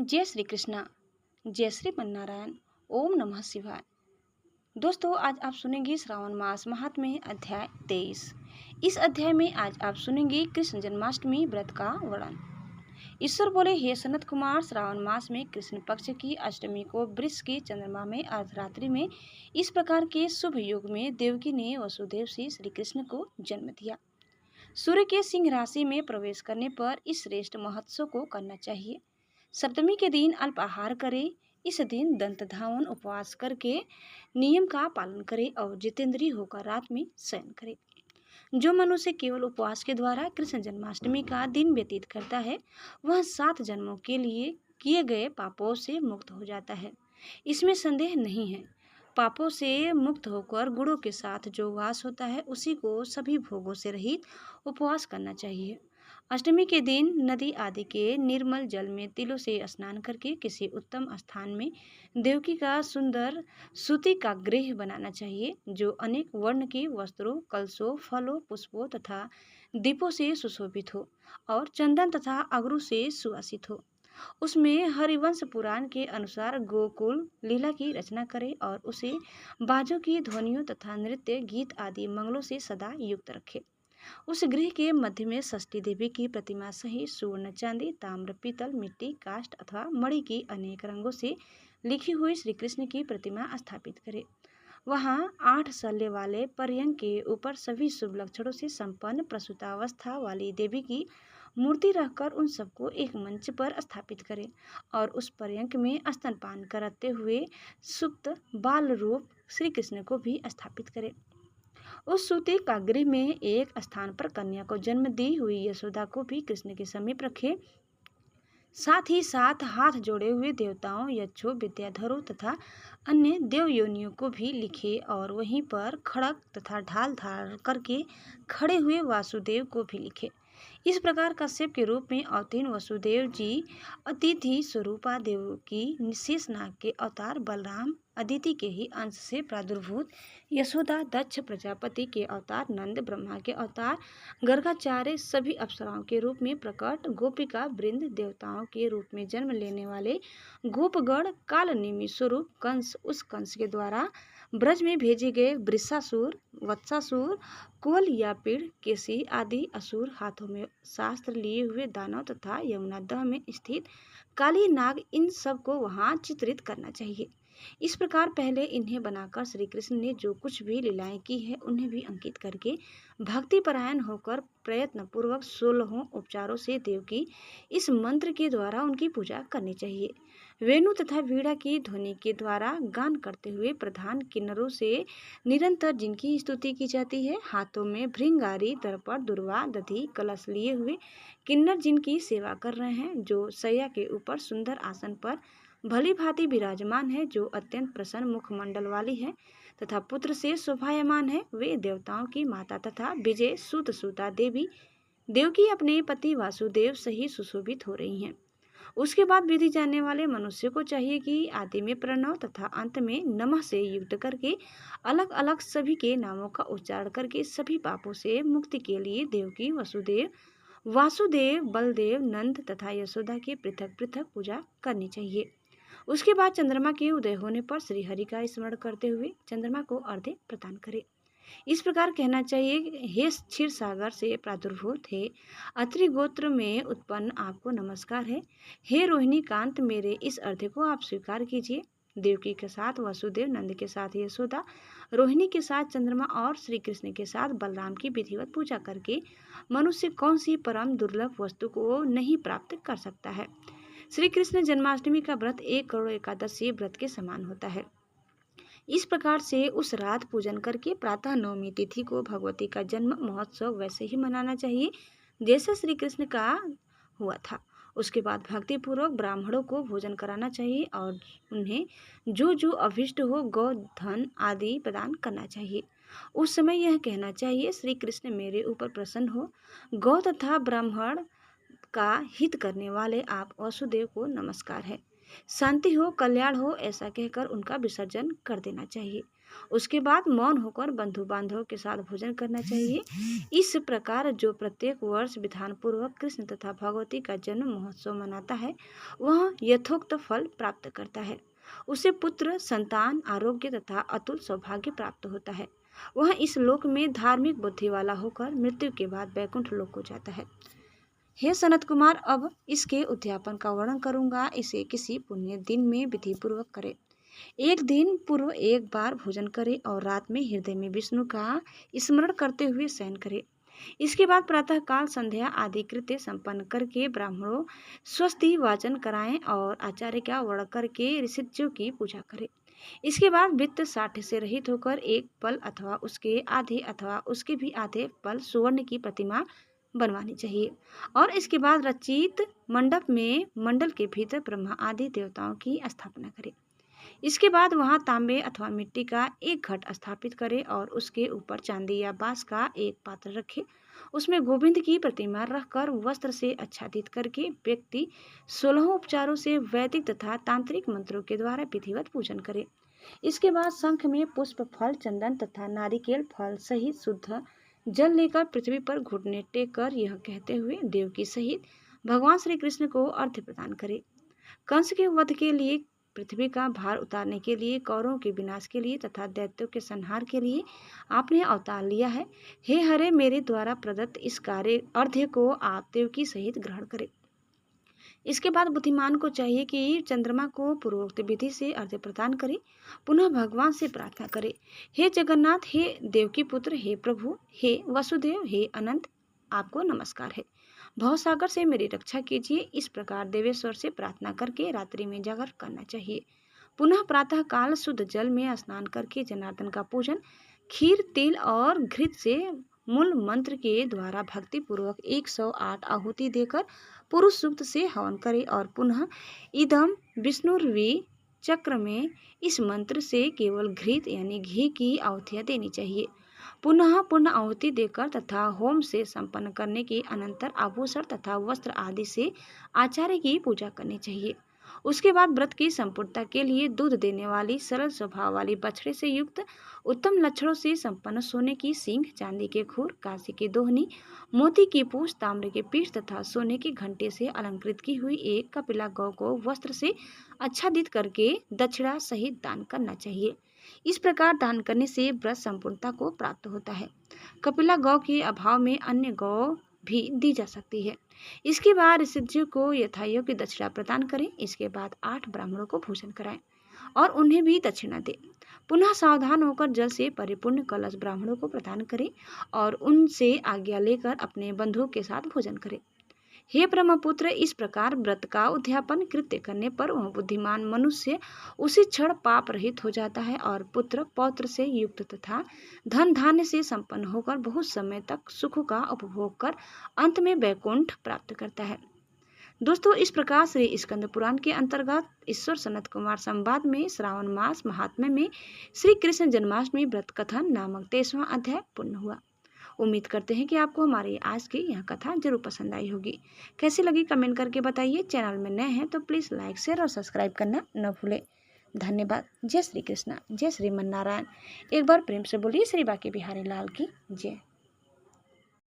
जय श्री कृष्णा। जय श्री नारायण। ओम नमः शिवाय। दोस्तों, आज आप सुनेंगे श्रावण मास महात्म्य अध्याय 23। इस अध्याय में आज आप सुनेंगे कृष्ण जन्माष्टमी व्रत का वर्णन। ईश्वर बोले, हे सनत कुमार, श्रावण मास में कृष्ण पक्ष की अष्टमी को वृष के चंद्रमा में अर्धरात्रि में इस प्रकार के शुभ योग में देवकी ने वसुदेव से श्री कृष्ण को जन्म दिया। सूर्य के सिंह राशि में प्रवेश करने पर इस श्रेष्ठ महोत्सव को करना चाहिए। सप्तमी के दिन अल्पाहार करें। इस दिन दंत धावन उपवास करके नियम का पालन करें और जितेंद्रिय होकर रात में शयन करें। जो मनुष्य केवल उपवास के द्वारा कृष्ण जन्माष्टमी का दिन व्यतीत करता है, वह 7 जन्मों के लिए किए गए पापों से मुक्त हो जाता है। इसमें संदेह नहीं है। पापों से मुक्त होकर गुणों के साथ जो वास होता है, उसी को सभी भोगों से रहित उपवास करना चाहिए। अष्टमी के दिन नदी आदि के निर्मल जल में तिलों से स्नान करके किसी उत्तम स्थान में देवकी का सुंदर सूती का गृह बनाना चाहिए, जो अनेक वर्ण के वस्त्रों, कलशों, फलों, पुष्पों तथा दीपों से सुशोभित हो और चंदन तथा अगरू से सुवासित हो। उसमें हरिवंश पुराण के अनुसार गोकुल लीला की रचना करे और उसे बाजों की ध्वनियों तथा नृत्य गीत आदि मंगलों से सदा युक्त रखे। उस गृह के मध्य में षष्ठी देवी की प्रतिमा सहित स्वर्ण, चांदी, ताम्र, पीतल, मिट्टी, काष्ठ अथवा मणि की अनेक रंगों से लिखी हुई श्री कृष्ण की प्रतिमा स्थापित करें। वहाँ 8 सल्ले वाले पर्यंक के ऊपर सभी शुभ लक्षणों से संपन्न प्रसूतावस्था वाली देवी की मूर्ति रखकर उन सबको एक मंच पर स्थापित करें और उस पर्यंक में स्तनपान करते हुए सुप्त बाल रूप श्री कृष्ण को भी स्थापित करें। उस सूती कागरी में एक स्थान पर कन्या को जन्म दी हुई यशोदा को भी कृष्ण के समीप रखे। साथ ही साथ हाथ जोड़े हुए देवताओं, यक्षों, विद्याधरों तथा अन्य देव योनियों को भी लिखे और वहीं पर खड़ग तथा ढाल धारण करके खड़े हुए वासुदेव को भी लिखे। इस प्रकार कश्यप के रूप में अवतीर्ण वसुदेव जी अतिथि स्वरूपा देव की शेष नाग के अवतार बलराम, अदिति के ही अंश से प्रादुर्भूत यशोदा, दक्ष प्रजापति के अवतार नंद, ब्रह्मा के अवतार गर्गाचार्य, सभी अप्सराओं के रूप में प्रकट, गोपिका वृंद, देवताओं के रूप में जन्म लेने वाले गोपगण, कालनेमी स्वरूप कंस, उस कंस के द्वारा ब्रज में भेजे गए वृषासुर, वत्सासुर, कोल या पीड़, केसी आदि असुर, हाथों में शास्त्र लिए हुए दानव तथा यमुना दह में स्थित काली नाग, इन सब को वहाँ चित्रित करना चाहिए। इस प्रकार पहले इन्हें बनाकर श्री कृष्ण ने जो कुछ भी लीलाएं की है, उन्हें भी अंकित करके भक्ति परायण होकर प्रयत्न पूर्वक 16 उपचारों से देव की इस मंत्र के द्वारा उनकी पूजा करनी चाहिए। वेणु तथा वीणा की ध्वनि के द्वारा गान करते हुए प्रधान किन्नरों से निरंतर जिनकी स्तुति की जाती है, हाथों में भृंगारी, दर्पण, दुर्वा, दधी, कलश लिए हुए किन्नर जिनकी सेवा कर रहे हैं, जो सैया के ऊपर सुंदर आसन पर भली भांति विराजमान है, जो अत्यंत प्रसन्न मुखमंडल वाली है तथा पुत्र से शोभायमान है, वे देवताओं की माता तथा विजय सुत सुता देवी देवकी अपने पति वासुदेव सही सुशोभित हो रही हैं। उसके बाद विधि जानने वाले मनुष्य को चाहिए कि आदि में प्रणव तथा अंत में नमः से युक्त करके अलग अलग सभी के नामों का उच्चारण करके सभी पापों से मुक्ति के लिए देवकी, वसुदेव, वासुदेव, बलदेव, नंद तथा यशोदा की पृथक पृथक पूजा करनी चाहिए। उसके बाद चंद्रमा के उदय होने पर श्री हरि का स्मरण करते हुए चंद्रमा को अर्घ्य प्रदान करें। इस प्रकार कहना चाहिए, हे क्षीर सागर से प्रादुर्भूत, हे अत्रि गोत्र में उत्पन्न, आपको नमस्कार है। हे रोहिणी कांत, मेरे इस अर्घ्य को आप स्वीकार कीजिए। देवकी के साथ वसुदेव, नंद के साथ यशोदा, रोहिणी के साथ चंद्रमा और श्री कृष्ण के साथ बलराम की विधिवत पूजा करके मनुष्य कौन सी परम दुर्लभ वस्तु को नहीं प्राप्त कर सकता है। श्री कृष्ण जन्माष्टमी का व्रत 1 करोड़ एकादशी व्रत के समान होता है। इस प्रकार से उस रात पूजन करके प्रातः नवमी तिथि को भगवती का जन्म महोत्सव वैसे ही मनाना चाहिए जैसे श्री कृष्ण का हुआ था। उसके बाद भक्ति पूर्वक ब्राह्मणों को भोजन कराना चाहिए और उन्हें जो जो अभिष्ट हो गौ, धन आदि प्रदान करना चाहिए। उस समय यह कहना चाहिए, श्री कृष्ण मेरे ऊपर प्रसन्न हो, गौ तथा ब्राह्मण का हित करने वाले आप वसुदेव को नमस्कार है। शांति हो, कल्याण हो, ऐसा कहकर उनका विसर्जन कर देना चाहिए। उसके बाद मौन होकर बंधु बांधवों के साथ भोजन करना चाहिए। इस प्रकार जो प्रत्येक वर्ष विधान पूर्वक कृष्ण तथा भगवती का जन्म महोत्सव मनाता है वह यथोक्त फल प्राप्त करता है। उसे पुत्र, संतान, आरोग्य तथा अतुल सौभाग्य प्राप्त होता है। वह इस लोक में धार्मिक बुद्धि वाला होकर मृत्यु के बाद वैकुंठ लोक को जाता है। हे सनत कुमार, अब इसके उद्यापन का वर्णन करूंगा। इसे किसी पुण्य दिन में विधि पूर्वक करे। एक दिन पूर्व एक बार भोजन करे और रात में हृदय में विष्णु का स्मरण करते हुए शयन करे। इसके बाद प्रातः काल संध्या आदि कृत्य संपन्न करके ब्राह्मणों स्वस्ति वाचन कराएं और आचार्य का वर्ण करके ऋषिज्यों की पूजा करें। इसके बाद वित्त साठ्य से रहित होकर एक पल अथवा उसके आधे अथवा उसके भी आधे पल सुवर्ण की प्रतिमा बनवानी चाहिए और इसके बाद रचित मंडप में मंडल के भीतर ब्रह्मा आदि देवताओं की स्थापना करें। इसके बाद वहां तांबे अथवा मिट्टी का एक घट स्थापित करे और उसके ऊपर चांदी या बांस का एक पात्र रखे। उसमें गोविंद की प्रतिमा रखकर वस्त्र से आच्छादित करके व्यक्ति 16 उपचारों से वैदिक तथा तांत्रिक मंत्रों के द्वारा विधिवत पूजन करे। इसके बाद शंख में पुष्प, फल, चंदन तथा नारिकेल फल सहित शुद्ध जल लेकर पृथ्वी पर घुटने टेक कर यह कहते हुए देवकी सहित भगवान श्री कृष्ण को अर्घ्य प्रदान करे। कंस के वध के लिए, पृथ्वी का भार उतारने के लिए, कौरवों के विनाश के लिए तथा दैत्यों के संहार के लिए आपने अवतार लिया है। हे हरे, मेरे द्वारा प्रदत्त इस कार्य अर्घ्य को आप देवकी सहित ग्रहण करें। इसके बाद बुद्धिमान को चाहिए कि चंद्रमा को पूर्वोक्त विधि से अर्घ्य प्रदान करे। पुनः भगवान से प्रार्थना करे, हे जगन्नाथ, हे देवकी पुत्र, हे प्रभु, हे वसुदेव, हे अनंत, आपको नमस्कार है। भवसागर से मेरी रक्षा कीजिए। इस प्रकार देवेश्वर से प्रार्थना करके रात्रि में जागर करना चाहिए। पुनः प्रातः काल शुद्ध जल में स्नान करके जनार्दन का पूजन खीर, तिल और घृत से मूल मंत्र के द्वारा भक्ति पूर्वक 108 आहुति देकर पुरुष सूक्त से हवन करे और पुनः इदम विष्णुर्वी चक्र में इस मंत्र से केवल घृत यानी घी की आहुतियाँ देनी चाहिए। पुनः पूर्ण आहुति देकर तथा होम से संपन्न करने के अनंतर आभूषण तथा वस्त्र आदि से आचार्य की पूजा करनी चाहिए। उसके बाद व्रत की संपूर्णता के लिए दूध देने वाली सरल स्वभाव वाली बछड़े से युक्त उत्तम लक्षणों से संपन्न सोने की सींग, चांदी के खूर, कांसे की दोहनी, मोती की पूंछ, ताम्र के पीठ तथा सोने के घंटे से अलंकृत की हुई एक कपिला गौ को वस्त्र से आच्छादित करके दक्षिणा सहित दान करना चाहिए। इस प्रकार दान करने से व्रत संपूर्णता को प्राप्त होता है। कपिला गौ के अभाव में अन्य गौ भी दी जा सकती है। इसके बाद ऋषिज्यों को यथायोग्य दक्षिणा प्रदान करें। इसके बाद 8 ब्राह्मणों को भोजन कराएं और उन्हें भी दक्षिणा दें। पुनः सावधान होकर जल से परिपूर्ण कलश ब्राह्मणों को प्रदान करें और उनसे आज्ञा लेकर अपने बंधुओं के साथ भोजन करें। हे ब्रह्मपुत्र, इस प्रकार व्रत का उद्यापन कृत्य करने पर वह बुद्धिमान मनुष्य उसी क्षण पाप रहित हो जाता है और पुत्र पौत्र से युक्त तथा धन धान्य से संपन्न होकर बहुत समय तक सुख का उपभोग कर अंत में वैकुंठ प्राप्त करता है। दोस्तों, इस प्रकार श्री स्कंद पुराण के अंतर्गत ईश्वर सनत कुमार संवाद में श्रावण मास महात्म्य में श्री कृष्ण जन्माष्टमी व्रत कथन नामक 23वां अध्याय पूर्ण हुआ। उम्मीद करते हैं कि आपको हमारी आज की यह कथा जरूर पसंद आई होगी। कैसी लगी कमेंट करके बताइए। चैनल में नए हैं तो प्लीज़ लाइक, शेयर और सब्सक्राइब करना न भूलें। धन्यवाद। जय श्री कृष्णा, जय श्रीमन नारायण। एक बार प्रेम से बोलिए श्री बांके बिहारी लाल की जय।